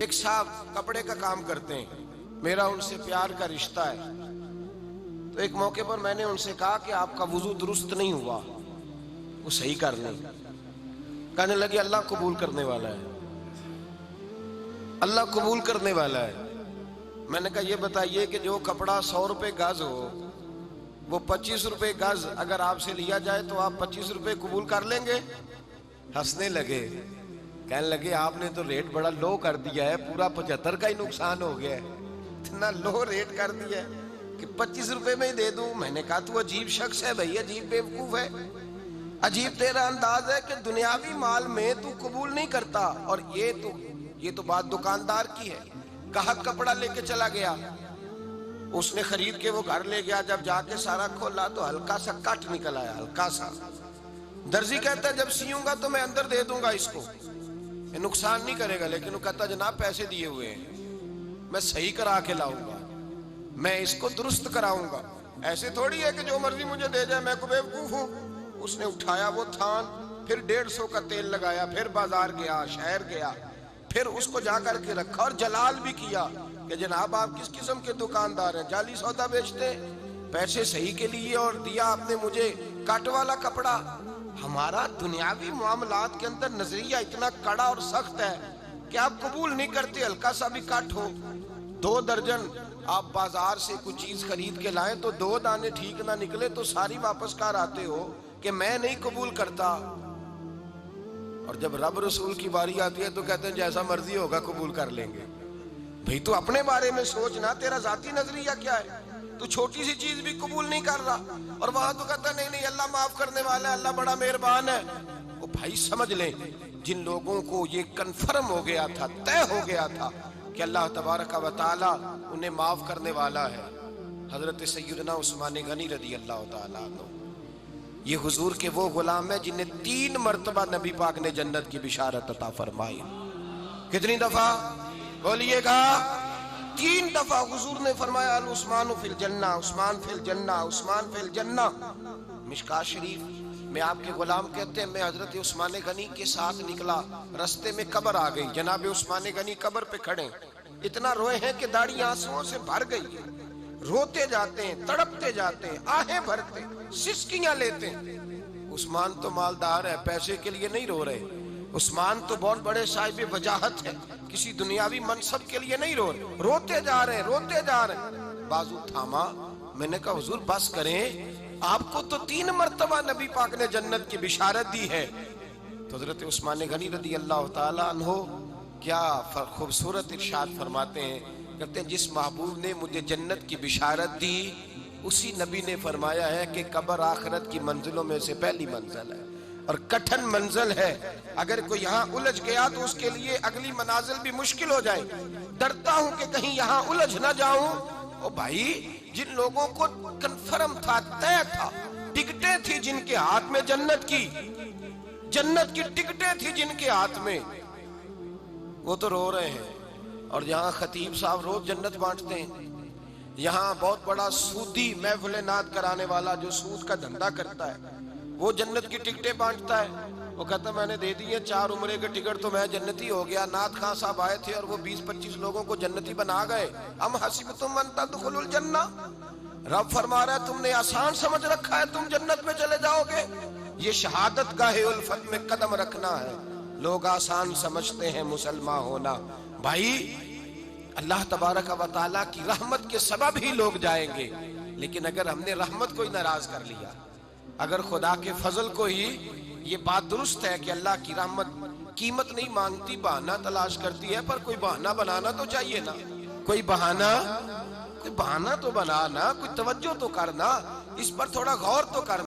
ایک صاحب کپڑے کا کام کرتے ہیں، میرا ان سے پیار کا رشتہ ہے. تو ایک موقع پر میں نے ان سے کہا کہ آپ کا وضو درست نہیں ہوا، وہ صحیح کر لیں. کہنے لگے اللہ قبول کرنے والا ہے، اللہ قبول کرنے والا ہے. میں نے کہا یہ بتائیے کہ جو کپڑا 100 روپے گز ہو وہ 25 روپے گز اگر آپ سے لیا جائے تو آپ 25 روپے قبول کر لیں گے؟ ہنسنے لگے. کہنے لگے آپ نے تو ریٹ بڑا لو کر دیا ہے، پورا 75 کا ہی نقصان ہو گیا ہے. اتنا لو ریٹ کر دیا ہے کہ 25 روپے میں ہی دے دوں. میں نے کہا تو عجیب شخص ہے بھائی، عجیب بیوقوف ہے، عجیب تیرا انداز ہے کہ دنیاوی مال میں تو قبول نہیں کرتا. اور یہ تو بات دکاندار کی ہے. گاہک کپڑا لے کے چلا گیا، اس نے خرید کے وہ گھر لے گیا. جب جا کے سارا کھولا تو ہلکا سا کٹ نکل آیا، ہلکا سا. درزی کہتا ہے جب سیوں گا تو میں اندر دے دوں گا اس کو، یہ نقصان نہیں کرے گا. لیکن وہ کہتا جناب پیسے دیے ہوئے ہیں، میں صحیح کرا کے لاؤں گا، میں اس کو درست کراؤں گا. ایسے تھوڑی ہے کہ جو مرضی مجھے دے جائے، میں کو بیوقوف ہوں. اس نے اٹھایا وہ تھان، پھر 150 کا تیل لگایا، پھر بازار گیا، شہر گیا، پھر اس کو جا کر کے رکھا اور جلال بھی کیا کہ جناب آپ کس قسم کے دکاندار ہیں، جعلی سودا بیچتے، پیسے صحیح کے لیے اور دیا آپ نے مجھے کٹ والا کپڑا. ہمارا دنیاوی معاملات کے اندر نظریہ اتنا کڑا اور سخت ہے کہ آپ قبول نہیں کرتے ہلکا سا بھی کٹ ہو. 2 درجن آپ بازار سے کوئی چیز خرید کے لائیں تو 2 دانے ٹھیک نہ نکلے تو ساری واپس کر آتے ہو کہ میں نہیں قبول کرتا. اور جب رب رسول کی باری آتی ہے تو کہتے ہیں جیسا مرضی ہوگا قبول کر لیں گے. بھئی تو اپنے بارے میں سوچنا، تیرا ذاتی نظریہ کیا ہے؟ تو چھوٹی سی چیز بھی قبول نہیں کر رہا اور وہاں تو کہتا نہیں نہیں اللہ معاف کرنے والا ہے، اللہ بڑا مہربان ہے. وہ بھائی سمجھ لیں جن لوگوں کو یہ کنفرم ہو گیا تھا، طے ہو گیا تھا کہ اللہ تبارک و تعالی انہیں معاف کرنے والا ہے، حضرت سیدنا عثمان غنی رضی اللہ تعالیٰ عنہ یہ حضور کے وہ غلام ہیں جنہیں 3 مرتبہ نبی پاک نے جنت کی بشارت عطا فرمائی. کتنی دفعہ بولیے گا؟ 3 دفعہ حضور نے فرمایا عثمان فی الجنہ، عثمان فی الجنہ، عثمان فی الجنہ. مشکاۃ شریف میں آپ کے غلام کہتے ہیں میں حضرت عثمان غنی کے ساتھ نکلا، رستے میں قبر آ گئی، جناب عثمان غنی قبر پہ کھڑے، اتنا روئے ہیں کہ داڑھی آنسوؤں سے بھر گئی ہے، روتے جاتے ہیں، تڑپتے جاتے ہیں، آہیں بھرتے، سسکیاں لیتے ہیں. عثمان تو مالدار ہے، پیسے کے لیے نہیں رو رہے. عثمان تو بہت بڑے صاحب وجاہت ہے، کسی دنیاوی منصب کے لیے نہیں رو رہے، روتے جا رہے ہیں، روتے جا رہے ہیں. بازو تھاما، میں نے کہا حضور بس کریں، آپ کو تو 3 مرتبہ نبی پاک نے جنت کی بشارت دی ہے. تو حضرت عثمان غنی رضی اللہ تعالیٰ عنہ کیا خوبصورت ارشاد فرماتے ہیں، کہتے ہیں جس محبوب نے مجھے جنت کی بشارت دی اسی نبی نے فرمایا ہے کہ قبر آخرت کی منزلوں میں سے پہلی منزل ہے اور کٹھن منزل ہے. اگر کوئی یہاں الجھ گیا تو اس کے لیے اگلی منازل بھی مشکل ہو جائے. ڈرتا ہوں کہ کہیں یہاں الجھ نہ جاؤں. او بھائی جن لوگوں کو کنفرم تھا، طے تھا، ٹکٹیں تھی جن کے ہاتھ میں جنت کی ٹکٹیں تھی جن کے ہاتھ میں، وہ تو رو رہے ہیں. اور یہاں خطیب صاحب روز جنت بانٹتے ہیں. یہاں بہت بڑا سودی محفل نعت کرانے والا جو سود کا دھندا کرتا ہے وہ جنت کی ٹکٹیں بانٹتا ہے. وہ کہتا ہے میں نے دے دی ہے 4 عمرے کے ٹکٹ تو میں جنتی ہو گیا. نعت خان صاحب آئے تھے اور وہ 20-25 لوگوں کو جنتی بنا گئے. ام حسبتم ان تدخلوا الجنہ، رب فرما رہا ہے تم نے آسان سمجھ رکھا ہے تم جنت میں چلے جاؤ گے. یہ شہادت گاہ الفت میں قدم رکھنا ہے. لوگ آسان سمجھتے ہیں مسلمان ہونا. بھائی اللہ تبارک و تعالیٰ کی رحمت کے سبب ہی لوگ جائیں گے. لیکن اگر ہم نے رحمت کو ہی ناراض کر لیا، اگر خدا کے فضل کو ہی، یہ بات درست ہے کہ اللہ کی رحمت قیمت نہیں مانگتی، بہانہ تلاش کرتی ہے، پر کوئی بہانہ بنانا تو چاہیے نا. کوئی بہانہ تو بنانا، کوئی توجہ تو کرنا، اس پر تھوڑا غور تو کرنا.